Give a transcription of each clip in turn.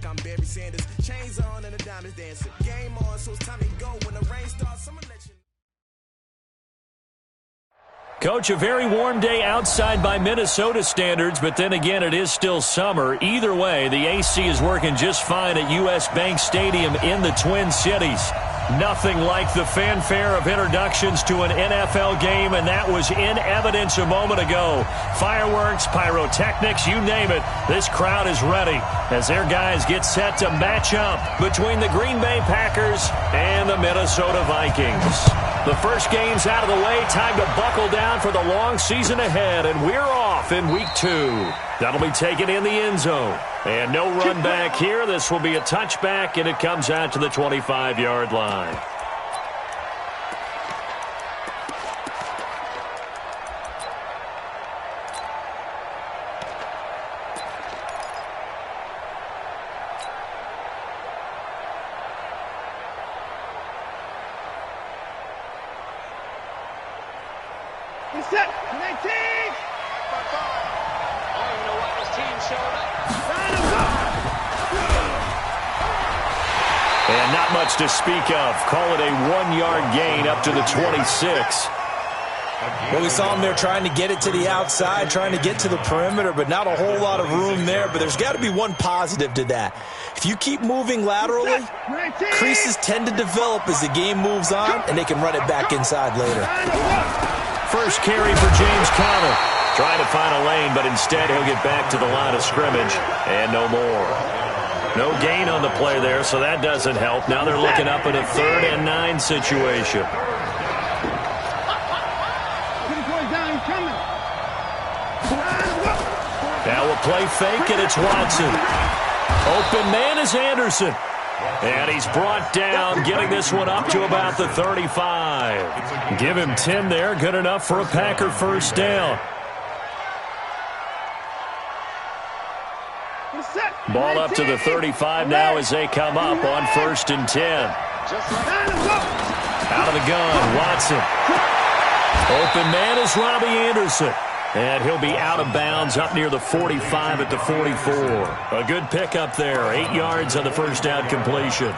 like I'm Barry Sanders. Chains on and the diamonds dancing. Game on, so it's time to go. When the rain starts, I'ma let you. Coach, a very warm day outside by Minnesota standards, but then again, it is still summer. Either way, the AC is working just fine at U.S. Bank Stadium in the Twin Cities. Nothing like the fanfare of introductions to an NFL game, and that was in evidence a moment ago. Fireworks, pyrotechnics, you name it. This crowd is ready as their guys get set to match up between the Green Bay Packers and the Minnesota Vikings. The first game's out of the way. Time to buckle down for the long season ahead, and we're off in week 2. That'll be taken in the end zone. And no run back here. This will be a touchback, and it comes out to the 25-yard line. And not much to speak of. Call it a 1-yard gain up to the 26. Well, we saw him there trying to get it to the outside, trying to get to the perimeter, but not a whole lot of room there. But there's got to be one positive to that. If you keep moving laterally, creases tend to develop as the game moves on, and they can run it back inside later. First carry for James Conner. Trying to find a lane, but instead he'll get back to the line of scrimmage, and no more. No gain on the play there, so that doesn't help. Now they're looking up at a 3rd and 9 situation. Now a play fake, and it's Watson. Open man is Anderson. And he's brought down, getting this one up to about the 35. Give him 10 there, good enough for a Packer first down. Ball up to the 35 now as they come up on 1st and 10. Out of the gun, Watson. Open man is Robbie Anderson. And he'll be out of bounds up near the 45 at the 44. A good pickup there. 8 yards on the first down completion. 8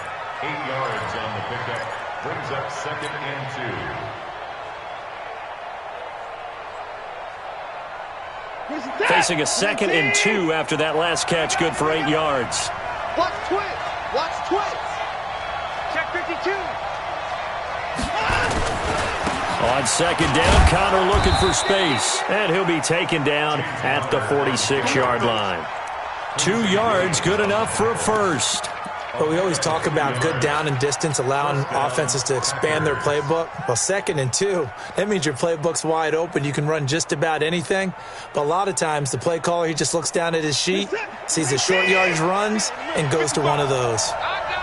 yards on the pickup. Brings up 2nd and 2. Facing a 2nd and 2 after that last catch, good for 8 yards. Watch twins. Watch twins. Check 52. On 2nd down, Conner looking for space. And he'll be taken down at the 46-yard line. 2 yards, good enough for a first. But we always talk about good down and distance, allowing offenses to expand their playbook. Well, 2nd and 2, that means your playbook's wide open. You can run just about anything. But a lot of times, the play caller, he just looks down at his sheet, sees the short yardage runs, and goes to one of those.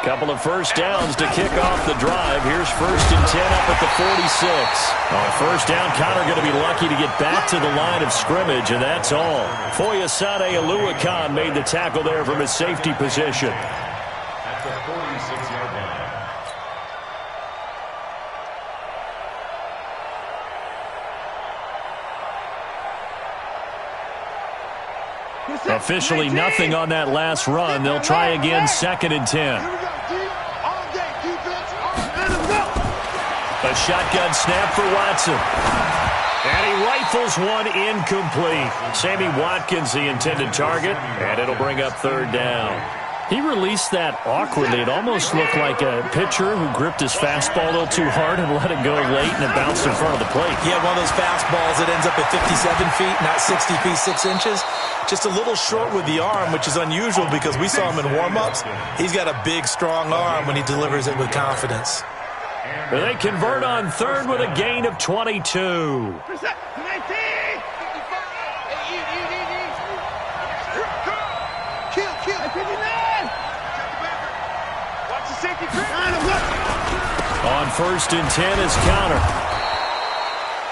Couple of first downs to kick off the drive. Here's 1st and 10 up at the 46. On 1st down, Conner going to be lucky to get back to the line of scrimmage, and that's all. Foyesade Oluwakan made the tackle there from his safety position. At the 46-yard line. Officially nothing on that last run. They'll try again 2nd and 10. A shotgun snap for Watson. And he rifles one incomplete. Sammy Watkins, the intended target, and it'll bring up 3rd down. He released that awkwardly. It almost looked like a pitcher who gripped his fastball a little too hard and let it go late, and it bounced in front of the plate. Yeah, one of those fastballs that ends up at 57 feet, not 60 feet, 6 inches. Just a little short with the arm, which is unusual because we saw him in warm-ups. He's got a big, strong arm when he delivers it with confidence. They convert on 3rd with a gain of 22. On 1st and 10 is Conner.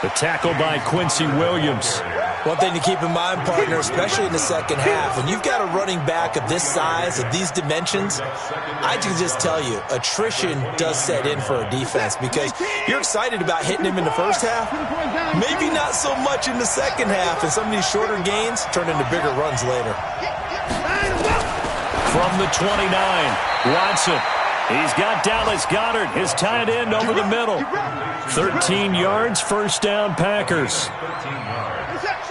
The tackle by Quincy Williams. One thing to keep in mind, partner, especially in the second half, when you've got a running back of this size, of these dimensions, I can just tell you, attrition does set in for a defense because you're excited about hitting him in the first half, maybe not so much in the second half, and some of these shorter gains turn into bigger runs later. from the 29. Watson. He's got Dallas Goedert, his tight end, over the middle. 13 yards, first down, Packers.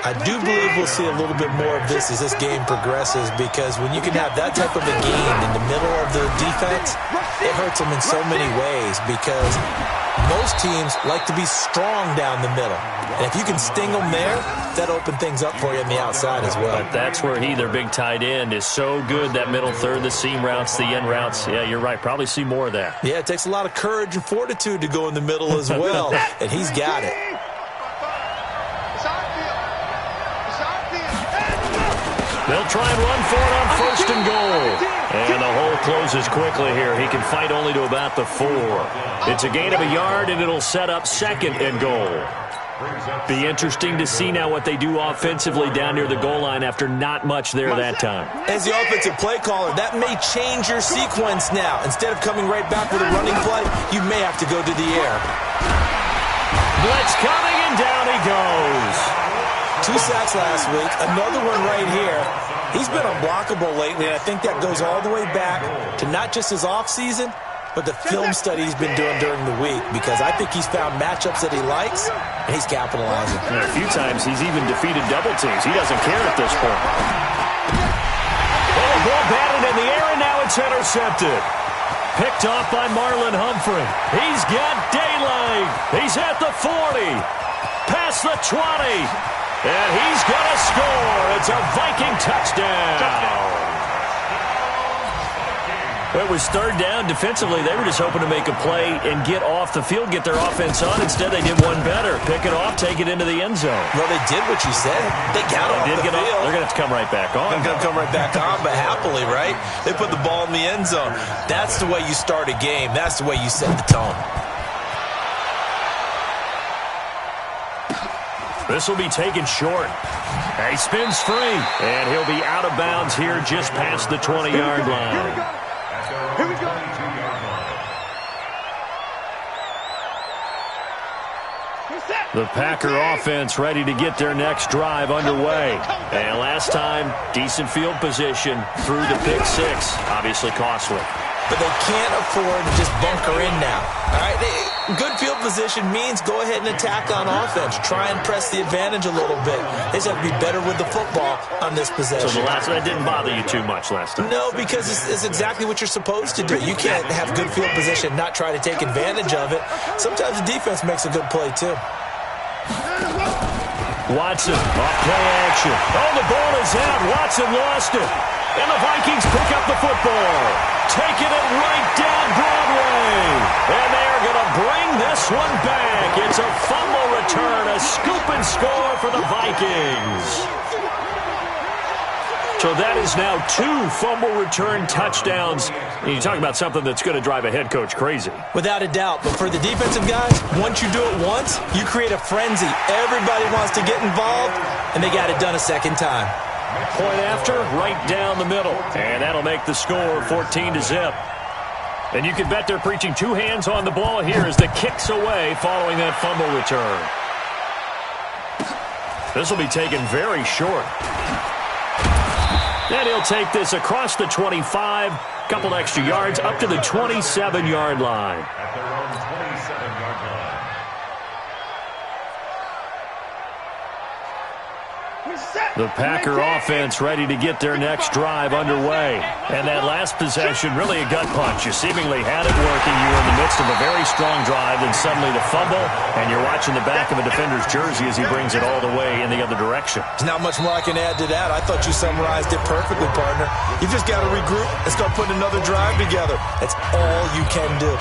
I do believe we'll see a little bit more of this as this game progresses, because when you can have that type of a gain in the middle of the defense, it hurts them in so many ways, because most teams like to be strong down the middle. And if you can sting them there, that opens things up for you on the outside as well. But that's where their big tight end, is so good, that middle third, the seam routes, the end routes. Yeah, you're right. Probably see more of that. Yeah, it takes a lot of courage and fortitude to go in the middle as well, and he's got it. They'll try and run for it on first and goal. And the hole closes quickly here. He can fight only to about the 4. It's a gain of a yard, and it'll set up second and goal. Be interesting to see now what they do offensively down near the goal line after not much there that time. As the offensive play caller, that may change your sequence now. Instead of coming right back with a running play, you may have to go to the air. Blitz coming, and down he goes. 2 sacks last week, another one right here. He's been unblockable lately, and I think that goes all the way back to not just his offseason, but the film study he's been doing during the week, because I think he's found matchups that he likes, and he's capitalizing. And a few times he's even defeated double teams. He doesn't care at this point. Oh, ball batted in the air, and now it's intercepted. Picked off by Marlon Humphrey. He's got daylight. He's at the 40. Past the 20. And he's going to score. It's a Viking touchdown. It was third down. Defensively, they were just hoping to make a play and get off the field, get their offense on. Instead, they did one better. Pick it off, take it into the end zone. Well, they did what you said. They got off the field. They're going to have to come right back on. They're going to come right back on, but happily, right? They put the ball in the end zone. That's the way you start a game. That's the way you set the tone. This will be taken short. He spins free, and he'll be out of bounds here just past the 20-yard line. Here we go. The Packer offense ready to get their next drive underway. And last time, decent field position through the pick 6. Obviously costly. But they can't afford to just bunker in now. All right, good field position means go ahead and attack on offense. Try and press the advantage a little bit. They just have to be better with the football on this possession. So that didn't bother you too much last time? No, because it's exactly what you're supposed to do. You can't have good field position, not try to take advantage of it. Sometimes the defense makes a good play, too. Watson, off play action. Oh, the ball is out. Watson lost it. And the Vikings pick up the football. Taking it right down Broadway. And they're going to bring this one back. It's a fumble return, a scoop and score for the Vikings. So that is now 2 fumble return touchdowns. You talk about something that's going to drive a head coach crazy. Without a doubt. But for the defensive guys, once you do it once, you create a frenzy. Everybody wants to get involved, and they got it done a second time. Point after, right down the middle. And that'll make the score 14-0. And you can bet they're preaching 2 hands on the ball here as the kick's away following that fumble return. This will be taken very short. And he'll take this across the 25, couple extra yards, up to the 27-yard line. At their own 27-yard line. The Packer offense ready to get their next drive underway. And that last possession, really a gut punch. You seemingly had it working. You were in the midst of a very strong drive, then suddenly the fumble, and you're watching the back of a defender's jersey as he brings it all the way in the other direction. There's not much more I can add to that. I thought you summarized it perfectly, partner. You just got to regroup and start putting another drive together. That's all you can do.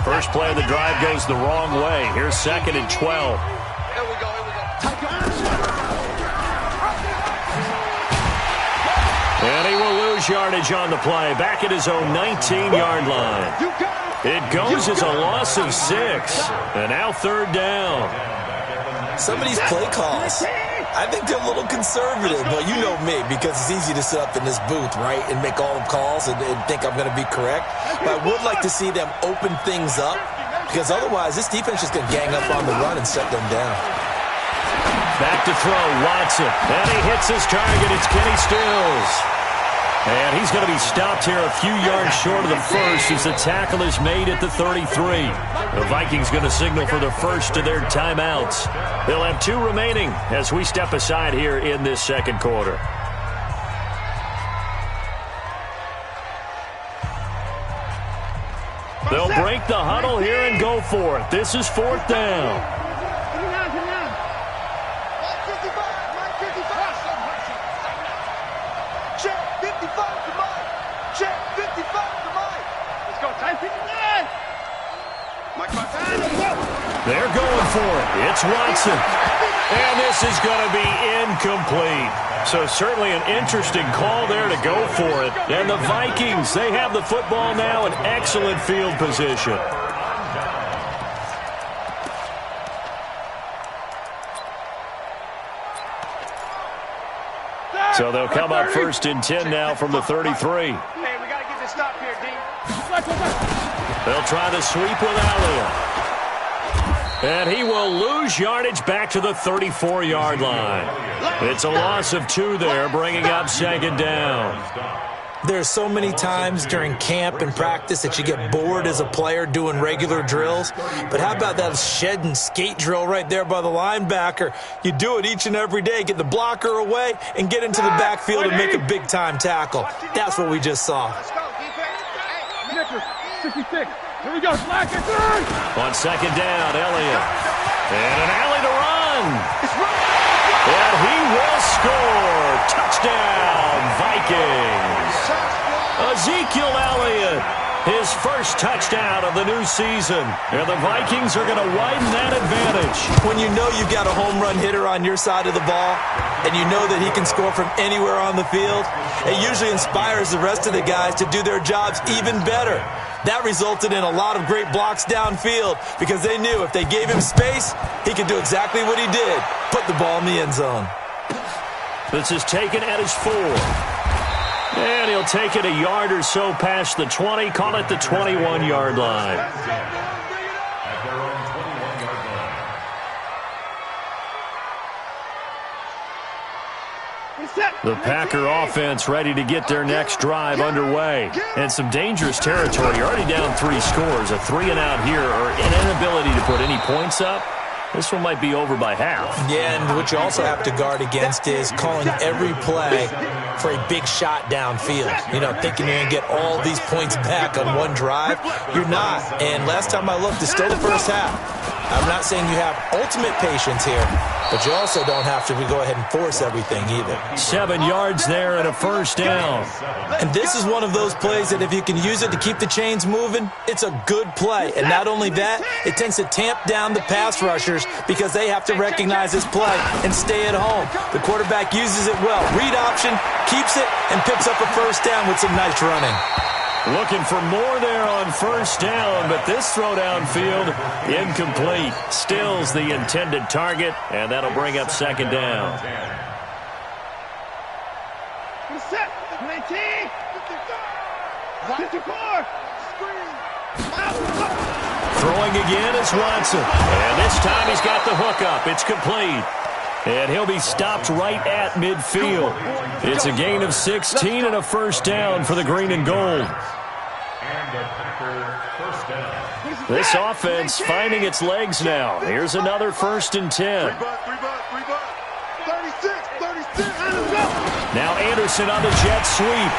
First play of the drive goes the wrong way. Here's 2nd and 12. Here we go. And he will lose yardage on the play. Back at his own 19-yard line. It goes as a loss of 6. And now 3rd down. Some of these play calls, I think they're a little conservative. But you know me, because it's easy to sit up in this booth, right, and make all the calls and think I'm going to be correct. But I would like to see them open things up, because otherwise this defense is going to gang up on the run and shut them down. Back to throw, Watson. And he hits his target. It's Kenny Stills. And he's going to be stopped here a few yards short of the first as the tackle is made at the 33. The Vikings going to signal for the first of their timeouts. They'll have 2 remaining as we step aside here in this second quarter. They'll break the huddle here and go for it. This is 4th down. They're going for it. It's Watson. And this is going to be incomplete. So certainly an interesting call there to go for it. And the Vikings, they have the football now in excellent field position. So they'll come up 1st and 10 now from the 33. Hey, we got to get this stop here, D. They'll try the sweep with Elliott. And he will lose yardage back to the 34-yard line. It's a loss of 2 there, bringing up 2nd down. There's so many times during camp and practice that you get bored as a player doing regular drills. But how about that shed and skate drill right there by the linebacker? You do it each and every day. Get the blocker away and get into the backfield and make a big-time tackle. That's what we just saw. 66. Here we go. Slack it. On 2nd down, Elliott. And an alley to run. And he will score. Touchdown, Vikings. Ezekiel Elliott, his first touchdown of the new season. And the Vikings are going to widen that advantage. When you know you've got a home run hitter on your side of the ball, and you know that he can score from anywhere on the field, it usually inspires the rest of the guys to do their jobs even better. That resulted in a lot of great blocks downfield because they knew if they gave him space, he could do exactly what he did, put the ball in the end zone. This is taken at his 4. And he'll take it a yard or so past the 20, call it the 21-yard line. The Packer offense ready to get their next drive underway. And some dangerous territory. You're already down 3 scores. A 3-and-out here or an inability to put any points up. This one might be over by half. Yeah, and what you also have to guard against is calling every play for a big shot downfield. You know, thinking you're going to get all these points back on one drive. You're not. And last time I looked, it's still the first half. I'm not saying you have ultimate patience here, but you also don't have to go ahead and force everything either. 7 yards there and a first down. And this is one of those plays that if you can use it to keep the chains moving, it's a good play. And not only that, it tends to tamp down the pass rushers because they have to recognize this play and stay at home. The quarterback uses it well. Read option, keeps it, and picks up a first down with some nice running. Looking for more there on first down, but this throw downfield, incomplete. Stills the intended target, and that'll bring up 2nd down. Set. 19. 54. Throwing again is Watson. And this time he's got the hook up. It's complete. And he'll be stopped right at midfield. It's a gain of 16 and a first down for the green and gold. This offense finding its legs now. Here's another 1st and 10. 36. Now Anderson on the jet sweep.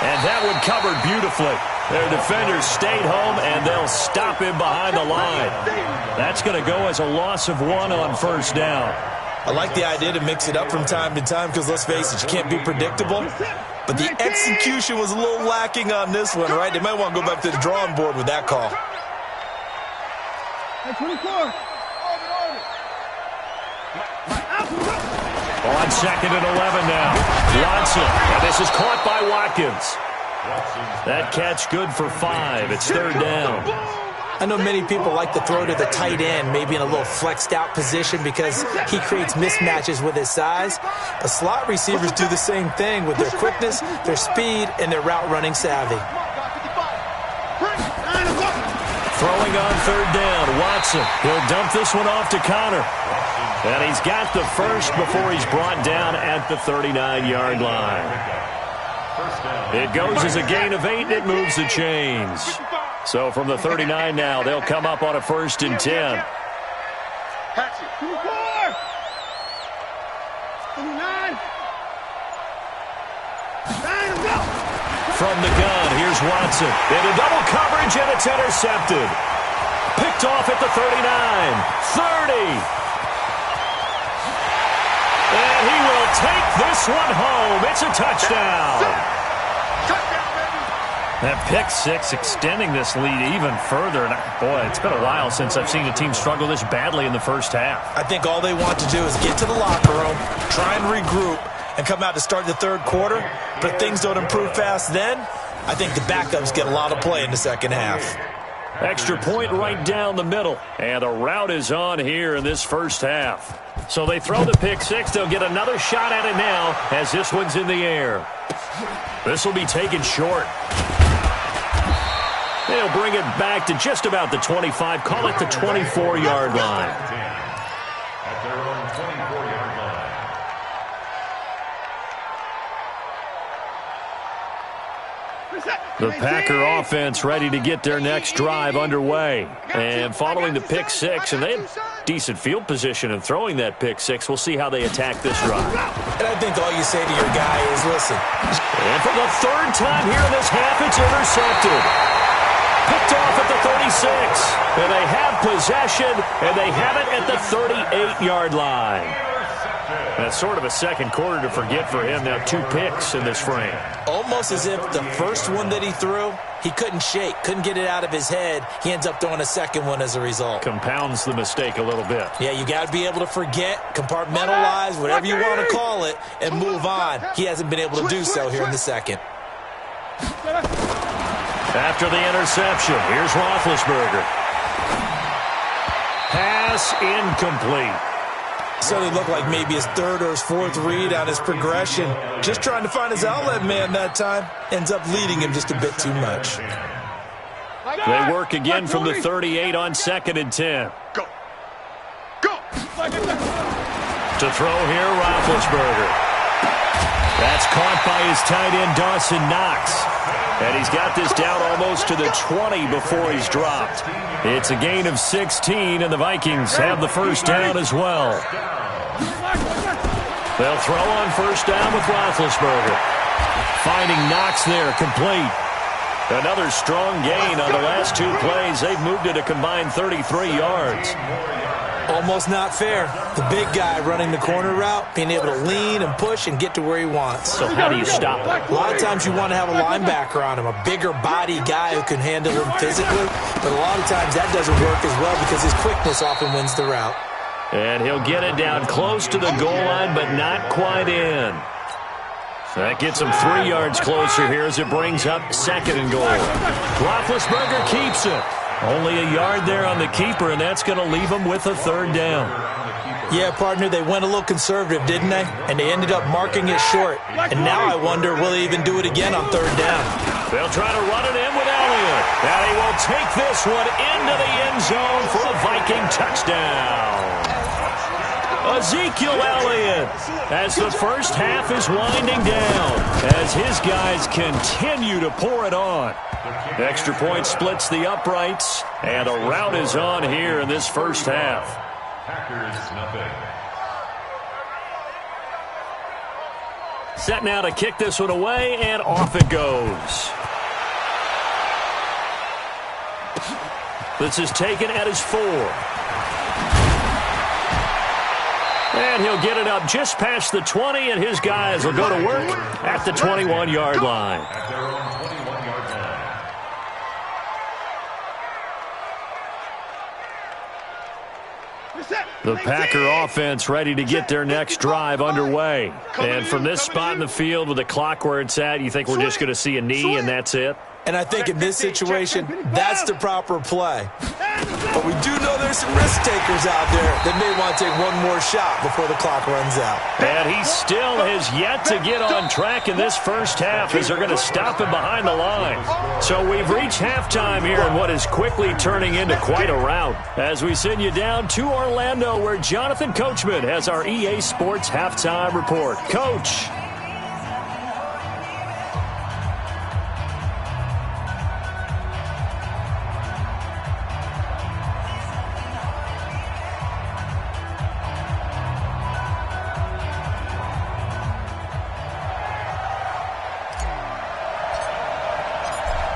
And that one covered beautifully. Their defenders stayed home, and they'll stop him behind the line. That's going to go as a loss of 1 on first down. I like the idea to mix it up from time to time because, let's face it, you can't be predictable. But the execution was a little lacking on this one, right? They might want to go back to the drawing board with that call. 24. On 2nd and 11 now. Watson, and this is caught by Watkins. That catch good for 5. It's 3rd down. I know many people like to throw to the tight end, maybe in a little flexed out position because he creates mismatches with his size. But slot receivers do the same thing with their quickness, their speed, and their route running savvy. Throwing on 3rd down, Watson. He'll dump this one off to Connor. And he's got the first before he's brought down at the 39-yard line. It goes as a gain of 8, and it moves the chains. So from the 39 now, they'll come up on a 1st and 10. From the gun, here's Watson. Into double coverage, and it's intercepted. Picked off at the 39, 30. And he will take this one home. It's a touchdown. That pick six extending this lead even further. And boy, it's been a while since I've seen a team struggle this badly in the first half. I think all they want to do is get to the locker room, try and regroup, and come out to start the third quarter. But if things don't improve fast then, I think the backups get a lot of play in the second half. Extra point right down the middle. And the route is on here in this first half. So they throw the pick six. They'll get another shot at it now as this one's in the air. This will be taken short. They'll bring it back to just about the 25. Call it the 24-yard line. At their own 24-yard line. The Packer offense ready to get their next drive underway. And following the pick six, and they have decent field position in throwing that pick six. We'll see how they attack this drive. And I think all you say to your guy is, listen. And for the third time here in this half, it's intercepted. Picked off at the 36. And they have possession, and they have it at the 38-yard line. That's sort of a second quarter to forget for him. Now 2 picks in this frame. Almost as if the first one that he threw, he couldn't shake, couldn't get it out of his head. He ends up throwing a second one as a result. Compounds the mistake a little bit. Yeah, you got to be able to forget, compartmentalize, whatever you want to call it, and move on. He hasn't been able to do so here in the second. After the interception, here's Roethlisberger. Pass incomplete. So he looked like maybe his third or his fourth read on his progression. Just trying to find his outlet man that time. Ends up leading him just a bit too much. They work again from the 38 on 2nd and 10. Go. Go. To throw here, Roethlisberger. That's caught by his tight end, Dawson Knox. And he's got this down almost to the 20 before he's dropped. It's a gain of 16, and the Vikings have the first down as well. They'll throw on first down with Roethlisberger. Finding Knox there, complete. Another strong gain on the last 2 plays. They've moved it a combined 33 yards. Almost not fair. The big guy running the corner route, being able to lean and push and get to where he wants. So how do you stop it? A lot of times you want to have a linebacker on him, a bigger body guy who can handle him physically. But a lot of times that doesn't work as well because his quickness often wins the route. And he'll get it down close to the goal line, but not quite in. That gets him 3 yards closer here as it brings up 2nd and goal. Roethlisberger keeps it. Only a yard there on the keeper, and that's going to leave him with a 3rd down. Yeah, partner, they went a little conservative, didn't they? And they ended up marking it short. And now I wonder, will they even do it again on 3rd down? They'll try to run it in with Elliott. Now he will take this one into the end zone for a Viking touchdown. Ezekiel Elliott, as the first half is winding down, as his guys continue to pour it on. Extra point splits the uprights, and a rout is on here in this first half. Packers nothing. Set now to kick this one away, and off it goes. This is taken at his 4. And he'll get it up just past the 20, and his guys will go to work at the 21-yard line. At their own 21-yard line. The Packer offense ready to get their next drive underway. And from this spot in the field with the clock where it's at, you think we're just going to see a knee and that's it? And I think in this situation, that's the proper play. But we do know there's some risk takers out there that may want to take one more shot before the clock runs out. And he still has yet to get on track in this first half as they're going to stop him behind the line. So we've reached halftime here in what is quickly turning into quite a rout. As we send you down to Orlando, where Jonathan Coachman has our EA Sports Halftime Report. Coach.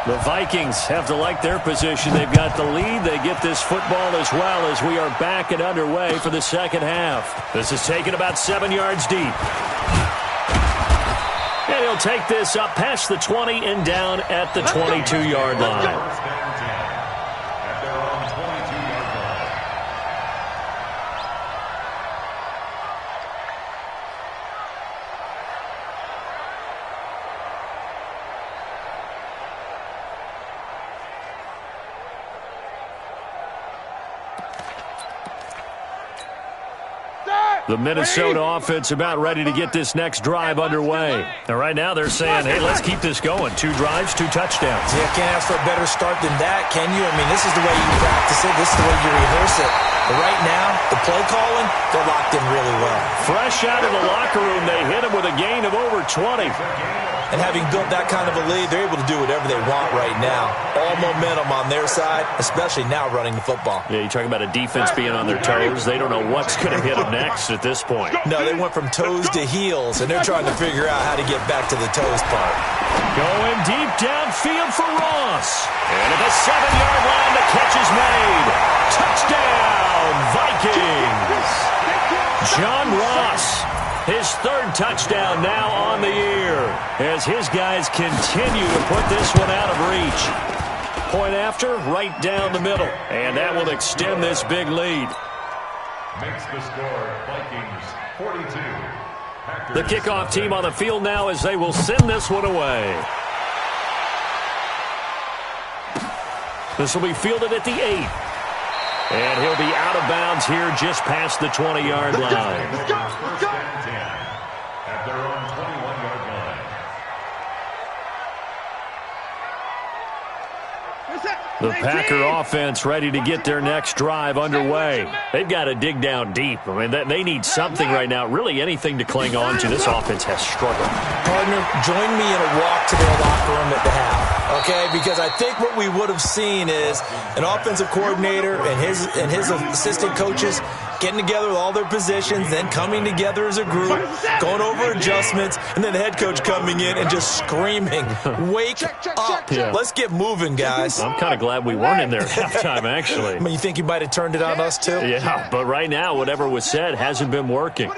The Vikings have to like their position. They've got the lead. They get this football as well as we are back and underway for the second half. This is taken about 7 yards deep. And he'll take this up past the 20 and down at the 22-yard line. The Minnesota offense about ready to get this next drive underway. And right now they're saying, hey, let's keep this going. 2 drives, 2 touchdowns. Yeah, can't ask for a better start than that, can you? I mean, this is the way you practice it. This is the way you rehearse it. But right now, the play calling, they're locked in really well. Fresh out of the locker room, they hit him with a gain of over 20. And having built that kind of a lead, they're able to do whatever they want right now. All momentum on their side, especially now running the football. Yeah, you're talking about a defense being on their toes. They don't know what's going to hit them next at this point. No, they went from toes to heels, and they're trying to figure out how to get back to the toes part. Going deep downfield for Ross. And at the 7-yard line, the catch is made. Touchdown, Vikings. John Ross. His 3rd touchdown now on the year as his guys continue to put this one out of reach. Point after, right down the middle. And that will extend this big lead. Makes the score Vikings 42. Packers The kickoff team on the field now as they will send this one away. This will be fielded at the 8. And he'll be out of bounds here just past the 20-yard line. First and 10 at their own 21-yard line. The Packer offense ready to get their next drive underway. They've got to dig down deep. I mean, they need something right now, really anything to cling on to. This offense has struggled. Partner, join me in a walk to their locker room at the half, okay? Because I think what we would have seen is an offensive coordinator and his assistant coaches getting together with all their positions, then coming together as a group, going over adjustments, and then the head coach coming in and just screaming, wake up. Yeah. Let's get moving, guys. I'm kind of glad we weren't in there at halftime, actually. I mean, you think you might have turned it on us, too? Yeah, but right now, whatever was said hasn't been working.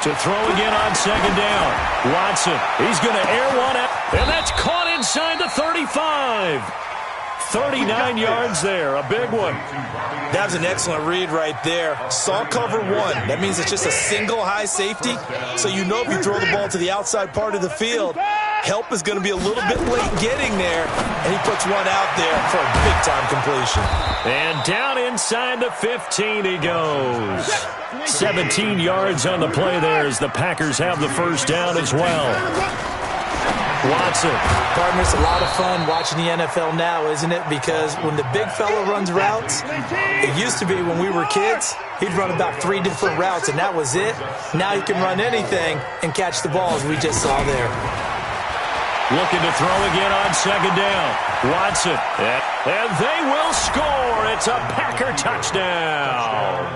To throw again on 2nd down. Watson, he's going to air one out, and that's caught inside the 35. 39 yards there, a big one. That was an excellent read right there. Saw cover 1. That means it's just a single high safety. So you know if you throw the ball to the outside part of the field, help is going to be a little bit late getting there. And he puts one out there for a big-time completion. And down inside the 15 he goes. 17 yards on the play there as the Packers have the first down as well. Watson. Partner, it's a lot of fun watching the NFL now, isn't it? Because when the big fella runs routes, it used to be when we were kids, he'd run about 3 different routes, and that was it. Now he can run anything and catch the ball, as we just saw there. Looking to throw again on 2nd down. Watson. And they will score. It's a Packer touchdown.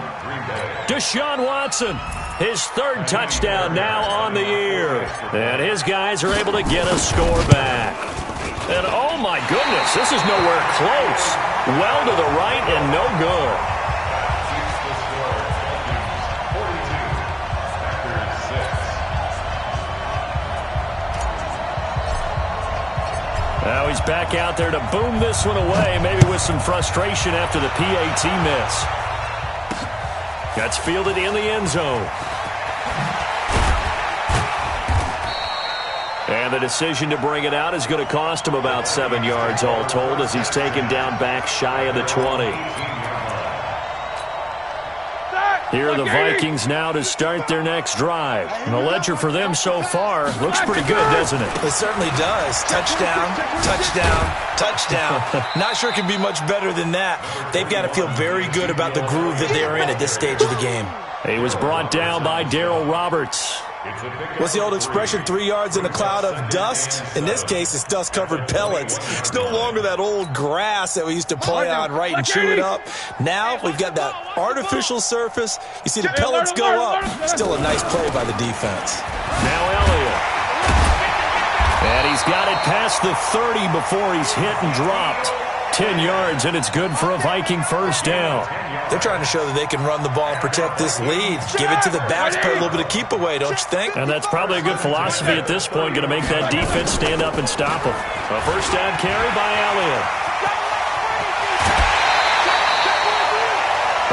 Deshaun Watson. His 3rd touchdown now on the year. And his guys are able to get a score back. And oh my goodness, this is nowhere close. Well to the right and no good. Now he's back out there to boom this one away, maybe with some frustration after the PAT miss. That's fielded in the end zone. And the decision to bring it out is going to cost him about 7 yards all told as he's taken down back shy of the 20. Here are the Vikings now to start their next drive. And the ledger for them so far looks pretty good, doesn't it? It certainly does. Touchdown, touchdown, touchdown. Not sure it can be much better than that. They've got to feel very good about the groove that they are in at this stage of the game. He was brought down by Darryl Roberts. What's the old expression, 3 yards in a cloud of dust? In this case, it's dust-covered pellets. It's no longer that old grass that we used to play on, right, and chew it up. Now we've got that artificial surface. You see the pellets go up. Still a nice play by the defense. Now Elliott. And he's got it past the 30 before he's hit and dropped. 10 yards, and it's good for a Viking first down. They're trying to show that they can run the ball and protect this lead. Give it to the backs, play a little bit of keep away, don't you think? And that's probably a good philosophy at this point, going to make that defense stand up and stop them. A first down carry by Elliott.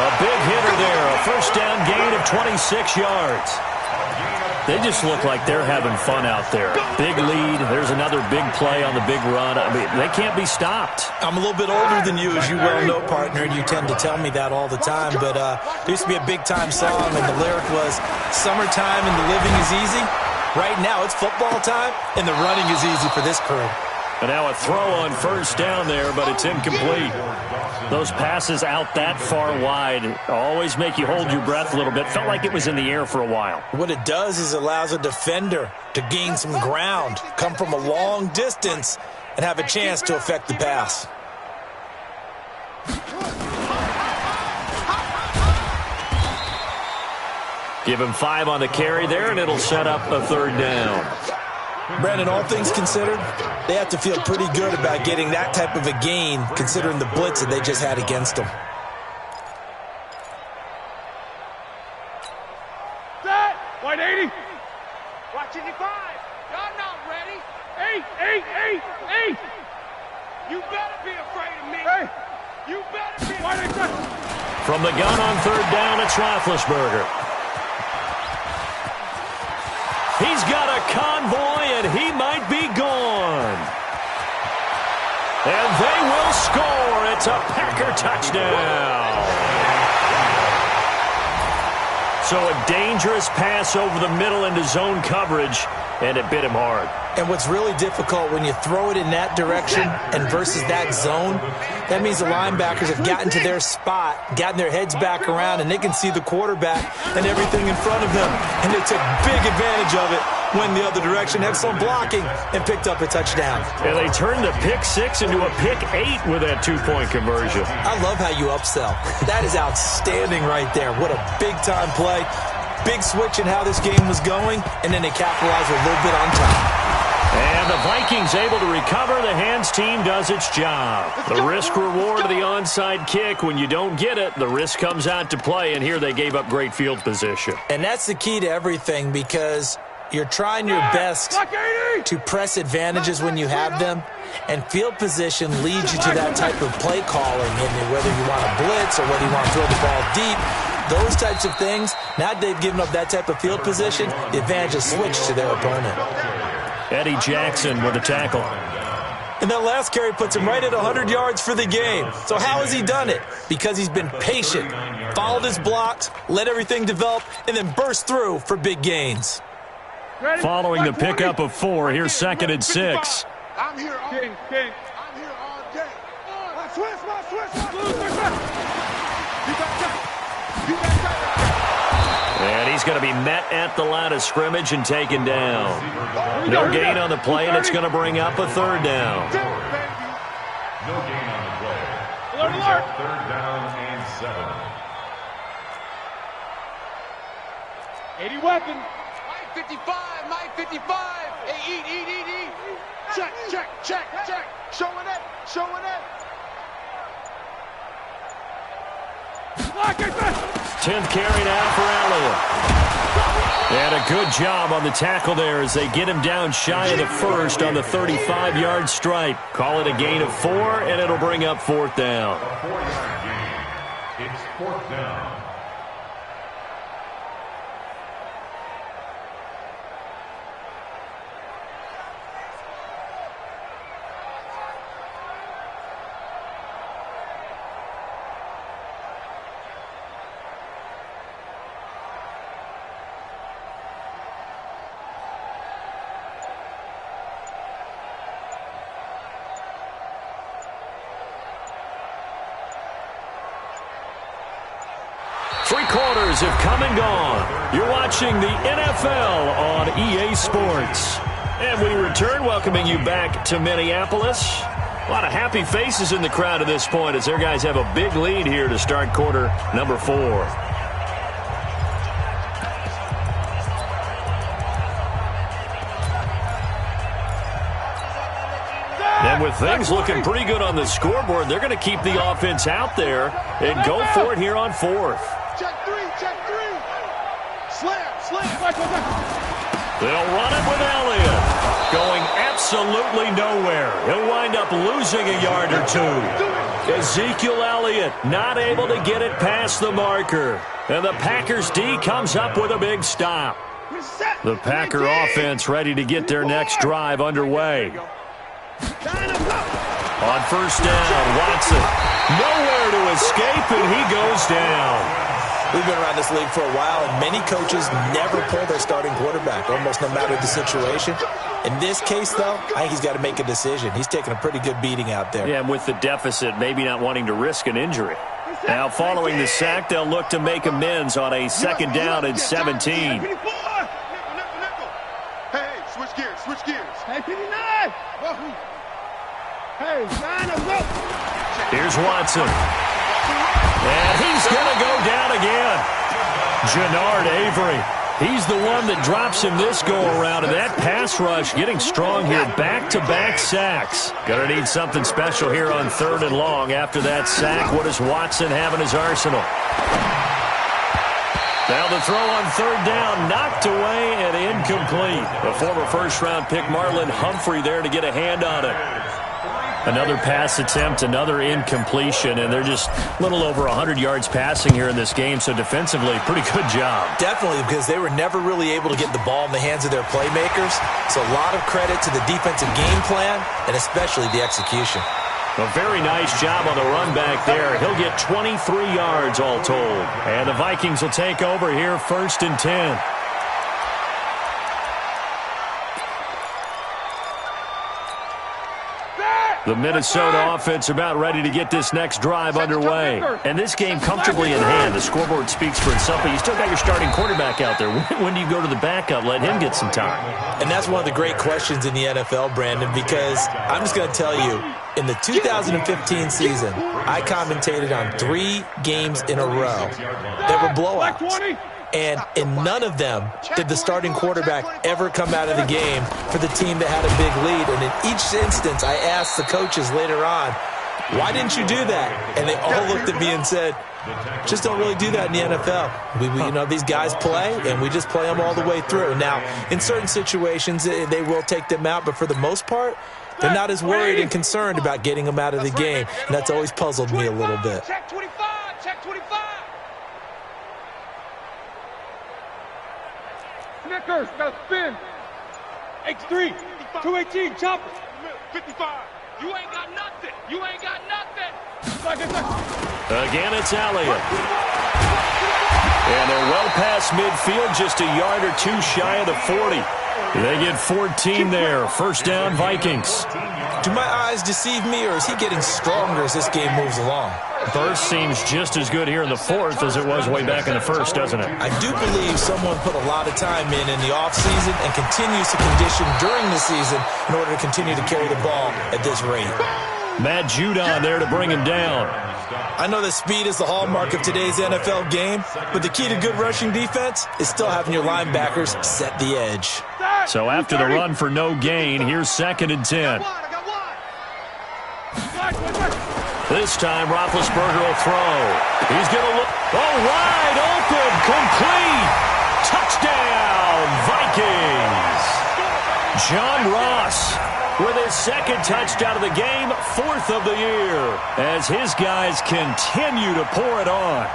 A big hitter there, a first down gain of 26 yards. They just look like they're having fun out there. Big lead. There's another big play on the big run. I mean, they can't be stopped. I'm a little bit older than you, as you well know, partner, and you tend to tell me that all the time. But there used to be a big-time song, and the lyric was, "Summertime and the living is easy." Right now, it's football time, and the running is easy for this crew. And now a throw on first down there, but it's incomplete. Those passes out that far wide always make you hold your breath a little bit. Felt like it was in the air for a while. What it does is it allows a defender to gain some ground, come from a long distance, and have a chance to affect the pass. Give him 5 on the carry there, and it'll set up a third down. Brandon, all things considered, they have to feel pretty good about getting that type of a gain, considering the blitz that they just had against them. Set! 180. Watching you 5. Y'all not ready. 8. You better be afraid of me. Hey. You better be afraid of me. From the gun on third down, it's Roethlisberger. He's got a convoy, and he might be gone. And they will score. It's a Packer touchdown. So a dangerous pass over the middle into zone coverage, and it bit him hard. And what's really difficult when you throw it in that direction and versus that zone, that means the linebackers have gotten to their spot, gotten their heads back around, and they can see the quarterback and everything in front of them. And they took big advantage of it, went the other direction, excellent blocking, and picked up a touchdown. And they turned the pick 6 into a pick 8 with that 2-point conversion. I love how you upsell. That is outstanding right there. What a big-time play. Big switch in how this game was going, and then they capitalized a little bit on top. And the Vikings able to recover. The hands team does its job. The risk-reward of the onside kick. When you don't get it, the risk comes out to play, and here they gave up great field position. And that's the key to everything, because you're trying your best to press advantages when you have them, and field position leads you to that type of play calling, and whether you want to blitz or whether you want to throw the ball deep, those types of things. Now they've given up that type of field position, the advantage is switched to their opponent. Eddie Jackson with a tackle. And that last carry puts him right at 100 yards for the game. So how has he done it? Because he's been patient, followed his blocks, let everything develop, and then burst through for big gains. Following the pickup of 4, here's 2nd and 6. I'm here all day. I'm here all day. Switch. And he's going to be met at the line of scrimmage and taken down. No gain on the play, and it's going to bring up a third down. No gain on the play. Alert. Third down and 7. 80 weapon. Mike 55. Hey, eat. Check. Showing it. 10th carry now for Elliott. And a good job on the tackle there as they get him down shy of the first on the 35-yard stripe. Call it a gain of 4, and it'll bring up 4th down. A 4-yard gain. It's 4th down. players have come and gone. You're watching the NFL on EA Sports. And we return, welcoming you back to Minneapolis. A lot of happy faces in the crowd at this point as their guys have a big lead here to start quarter number 4. And with things looking pretty good on the scoreboard, they're going to keep the offense out there and go for it here on 4th. Check 3, check 3. Slam. They'll run it with Elliott. Going absolutely nowhere. He'll wind up losing a yard or 2. Ezekiel Elliott not able to get it past the marker. And the Packers D comes up with a big stop. The Packer offense ready to get their next drive underway. On first down, Watson. Nowhere to escape, and he goes down. We've been around this league for a while, and many coaches never pull their starting quarterback, almost no matter the situation. In this case, though, I think he's got to make a decision. He's taking a pretty good beating out there. Yeah, and with the deficit, maybe not wanting to risk an injury. Now, following the sack, they'll look to make amends on a second down and 17. Hey, switch gears. Hey, 59. Hey, 9. Here's Watson. And he's going to go down again. Jannard Avery. He's the one that drops him this go-around, and that pass rush getting strong here. Back-to-back sacks. Going to need something special here on 3rd and long. After that sack, what does Watson have in his arsenal? Now the throw on 3rd down, knocked away and incomplete. The former first-round pick Marlon Humphrey there to get a hand on it. Another pass attempt, another incompletion, and they're just a little over 100 yards passing here in this game, so defensively, pretty good job. Definitely, because they were never really able to get the ball in the hands of their playmakers, so a lot of credit to the defensive game plan, and especially the execution. A very nice job on the run back there. He'll get 23 yards all told. And the Vikings will take over here 1st and 10. The Minnesota offense about ready to get this next drive underway. And this game comfortably in hand. The scoreboard speaks for itself, but you still got your starting quarterback out there. When do you go to the backup? Let him get some time. And that's one of the great questions in the NFL, Brandon, because I'm just going to tell you, in the 2015 season, I commentated on 3 games in a row that were blowouts. And in none of them did the starting quarterback ever come out of the game for the team that had a big lead. And in each instance, I asked the coaches later on, why didn't you do that? And they all looked at me and said, just don't really do that in the NFL. You know, these guys play, and we just play them all the way through. Now, in certain situations, they will take them out, but for the most part, they're not as worried and concerned about getting them out of the game. And that's always puzzled me a little bit. Check 25, check 25. Snickers, got a spin. X3, 218, chopper. 55. You ain't got nothing. Again, it's Elliott. And they're well past midfield, just a yard or 2 shy of the 40. They get 14 there. First down, Vikings. Do my eyes deceive me, or is he getting stronger as this game moves along? Burst seems just as good here in the 4th as it was way back in the 1st, doesn't it? I do believe someone put a lot of time in the offseason and continues to condition during the season in order to continue to carry the ball at this rate. Matt Judon there to bring him down. I know that speed is the hallmark of today's NFL game, but the key to good rushing defense is still having your linebackers set the edge. So after the run for no gain, here's 2nd and 10. This time, Roethlisberger will throw. He's going to look. Oh, wide open, complete. Touchdown, Vikings. John Ross with his 2nd touchdown of the game, 4th of the year, as his guys continue to pour it on.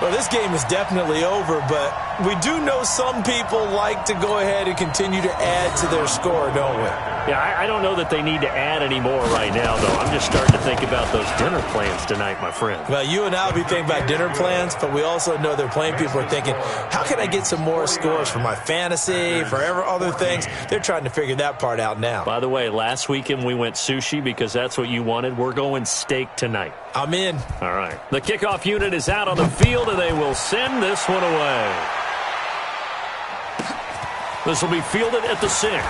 Well, this game is definitely over, but we do know some people like to go ahead and continue to add to their score, don't we? Yeah, I don't know that they need to add any more right now, though. I'm just starting to think about those dinner plans tonight, my friend. Well, you and I will be thinking about dinner plans, but we also know they're playing people are thinking, how can I get some more scores for my fantasy, for other things? They're trying to figure that part out now. By the way, last weekend we went sushi because that's what you wanted. We're going steak tonight. I'm in. All right. The kickoff unit is out on the field, and they will send this one away. This will be fielded at the 6. The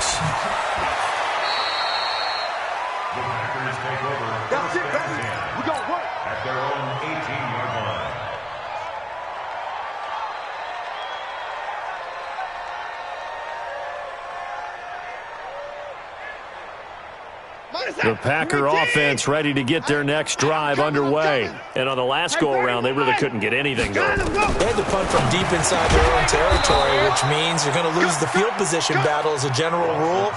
Packers take over. That's it, baby. We got work. At their own 18-yard line. The Packer offense ready to get their next drive underway. And on the last go-around, they really couldn't get anything going. They had to punt from deep inside their own territory, which means you're going to lose the field position battle as a general rule.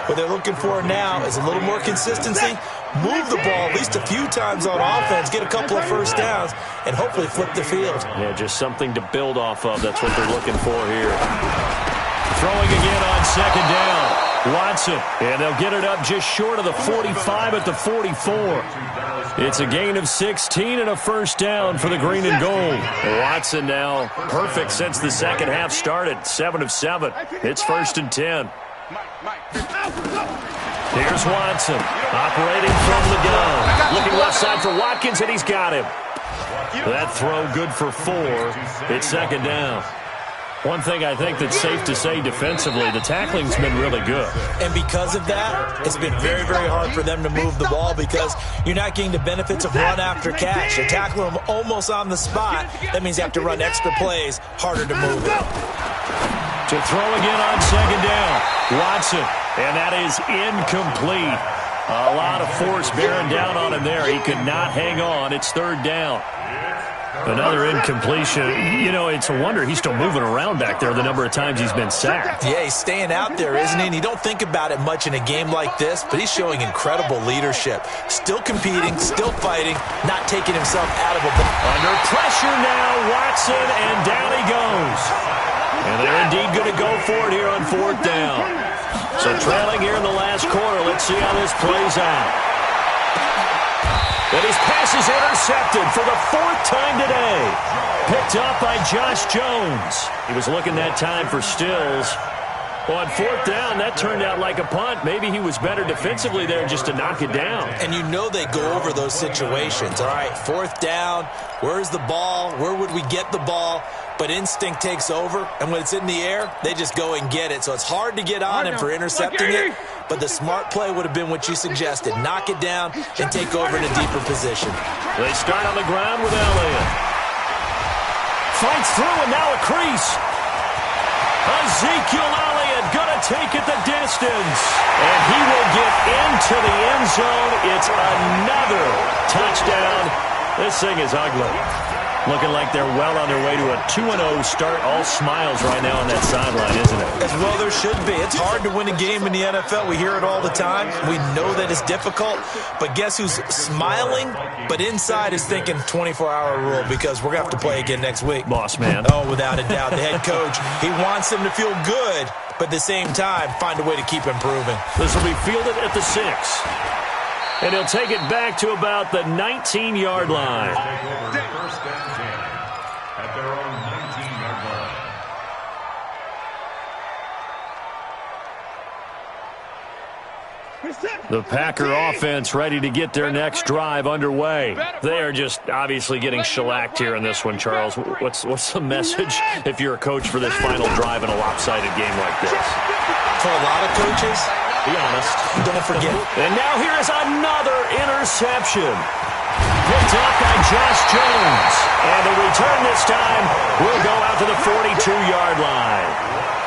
What they're looking for now is a little more consistency, move the ball at least a few times on offense, get a couple of first downs, and hopefully flip the field. Yeah, just something to build off of. That's what they're looking for here. Throwing again on second down. Watson, and they'll get it up just short of the 45 at the 44. It's a gain of 16 and a first down for the green and gold. Watson now perfect since the second half started, 7 of 7. It's 1st and 10. Here's Watson, operating from the gun. Looking left side for Watkins, and he's got him. That throw good for 4. It's 2nd down. One thing I think that's safe to say defensively, the tackling's been really good. And because of that, it's been very, very hard for them to move the ball because you're not getting the benefits of run after catch. You tackle them almost on the spot. That means you have to run extra plays, harder to move it. To throw again on second down. Watson, and that is incomplete. A lot of force bearing down on him there. He could not hang on. It's 3rd down. Another incompletion. You know, it's a wonder he's still moving around back there the number of times he's been sacked. Yeah, he's staying out there, isn't he? And you don't think about it much in a game like this, but he's showing incredible leadership. Still competing, still fighting, not taking himself out of a ball. Under pressure now, Watson, and down he goes. And they're indeed going to go for it here on 4th down. So trailing here in the last quarter, let's see how this plays out. And his pass is intercepted for the 4th time today. Picked up by Josh Jones. He was looking that time for Stills. Well, on 4th down, that turned out like a punt. Maybe he was better defensively there just to knock it down. And you know they go over those situations. All right, 4th down, where's the ball? Where would we get the ball? But instinct takes over, and when it's in the air, they just go and get it. So it's hard to get on him for intercepting it, but the smart play would have been what you suggested. Knock it down and take over in a deeper position. They start on the ground with Elliott. Fights through, and now a crease. Ezekiel Elliott gonna take it the distance. And he will get into the end zone. It's another touchdown. This thing is ugly. Looking like they're well on their way to a 2-0 start. All smiles right now on that sideline, isn't it? As well there should be. It's hard to win a game in the NFL. We hear it all the time. We know that it's difficult. But guess who's smiling? But inside is thinking 24-hour rule because we're going to have to play again next week. Boss man. Oh, without a doubt. The head coach, he wants them to feel good, but at the same time, find a way to keep improving. This will be fielded at the 6. And he'll take it back to about the 19-yard line. First and 10 at their own 19-yard line. The Packer offense ready to get their next drive underway. They are just obviously getting shellacked here in this one, Charles. What's the message if you're a coach for this final drive in a lopsided game like this? For a lot of coaches, be honest. Don't forget. And now here is another interception. Picked up by Josh Jones. And the return this time will go out to the 42-yard line.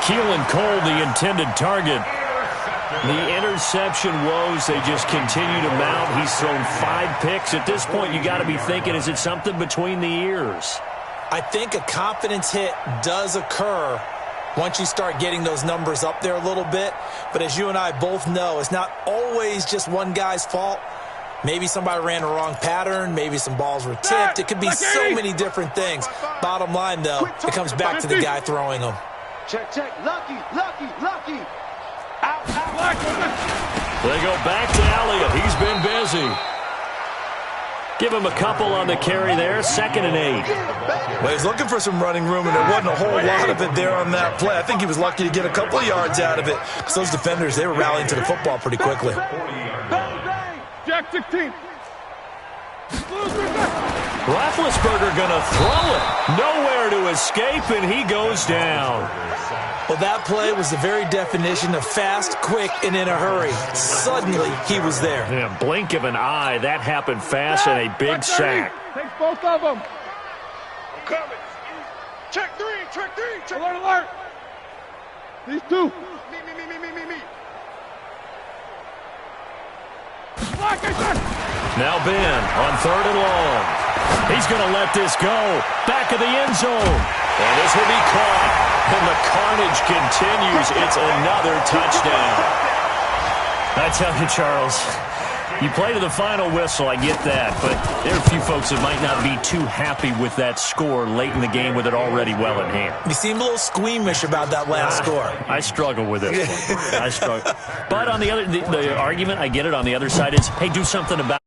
Keelan Cole, the intended target. The interception woes, they just continue to mount. He's thrown 5 picks. At this point, you got to be thinking, is it something between the ears? I think a confidence hit does occur once you start getting those numbers up there a little bit. But as you and I both know, it's not always just one guy's fault. Maybe somebody ran a wrong pattern. Maybe some balls were tipped. It could be so many different things. Bottom line, though, it comes back to the guy throwing them. Check. Lucky. Out. They go back to Elliott. He's been busy. Give him a couple on the carry there. 2nd and 8. Well, he's looking for some running room, and there wasn't a whole lot of it there on that play. I think he was lucky to get a couple of yards out of it because those defenders, they were rallying to the football pretty quickly. Jack 16. Roethlisberger going to throw it. Nowhere to escape, and he goes down. Well, that play was the very definition of fast, quick, and in a hurry. Suddenly, he was there. In a blink of an eye, that happened fast and a big sack. Takes both of them. I'm coming. Check three, check three. Check. Alert, alert. These two. Me. Now Ben on 3rd and long. He's going to let this go. Back of the end zone. And this will be caught. And the carnage continues. It's another touchdown. I tell you, Charles, you play to the final whistle, I get that. But there are a few folks that might not be too happy with that score late in the game with it already well in hand. You seem a little squeamish about that last score. I struggle with it. I struggle. But on the argument, I get it, on the other side is, hey, do something about it.